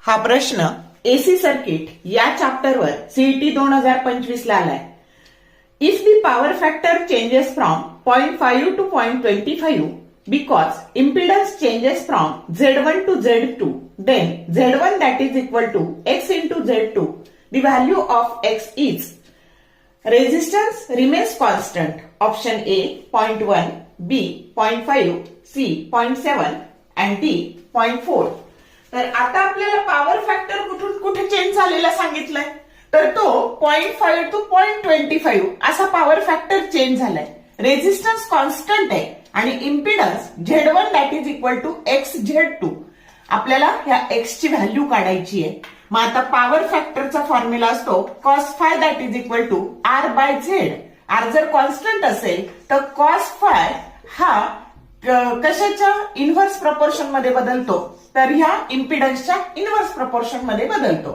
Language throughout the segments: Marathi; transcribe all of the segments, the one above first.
हा प्रश्न एसी सर्किट या चॅप्टरवर सीईटी 2025 ला आलाय. If the power factor changes from 0.5 to 0.25 because impedance changes from Z1 to Z2, then Z1 that is equal to X into Z2. The value of X is resistance remains constant. Option A 0.1, B 0.5, C 0.7 and D 0.4. तर आता आपल्याला पॉवर फॅक्टर कुठून कुठे चेंज झालेला सांगितलंय, तर तो 0.5 to 0.25 असा पॉवर फॅक्टर चेंज झालाय. रेझिस्टन्स कॉन्स्टंट आहे आणि impedance Z1 that is equal to x Z2. आपल्याला ह्या एक्स ची व्हॅल्यू काढायची आहे. मग आता पॉवर फॅक्टरचा फॉर्म्युला असतो cos phi that is equal to R by Z. R जर कॉन्स्टंट असेल तर कॉस फाय हा कशाच्या इन्व्हर्स प्रपोर्शन मध्ये बदलतो, तर ह्या इम्पिडन्सच्या इन्व्हर्स प्रपोर्शन मध्ये बदलतो.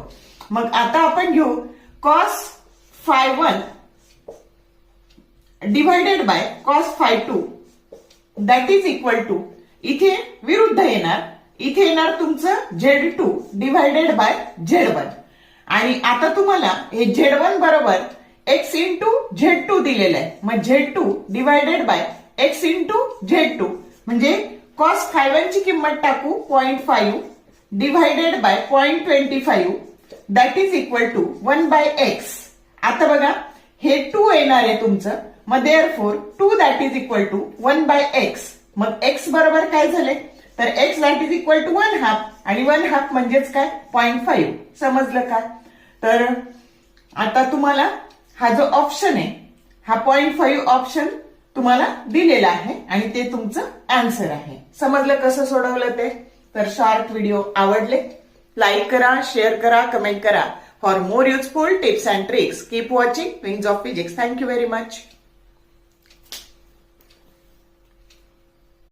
मग आता आपण घेऊ cos phi 1 divided by cos phi 2 that is equal to, इथे विरुद्ध येणार, इथे येणार तुमचं Z2 डिवायडेड बाय Z1. आणि आता तुम्हाला हे Z1 बरोबर X इंटू Z2 दिलेलं आहे. मग Z2 divided by X into Z2 म्हणजे कॉस फाय 1 ची किंमत टाकू 0.5 divided by 0.25 that is equal to 1 by x. आता बघा हे 2 येणार आहे तुमचं, मग therefore 2 that is equal to 1 by x. मग एक्स बरोबर काय झाले, तर x that is equal to 1/2 आणि 1/2 म्हणजेच काय 0.5. समजलं का? तर आता तुम्हाला हा जो ऑप्शन आहे हा 0.5 ऑप्शन तुम्हाला दिलेला आहे आणि ते तुमचं आन्सर आहे. समजलं कसं सोडवलं ते? तर शॉर्ट व्हिडिओ आवडले लाईक करा, शेअर करा, कमेंट करा. For more useful tips and tricks keep watching wings of physics. Thank you very much.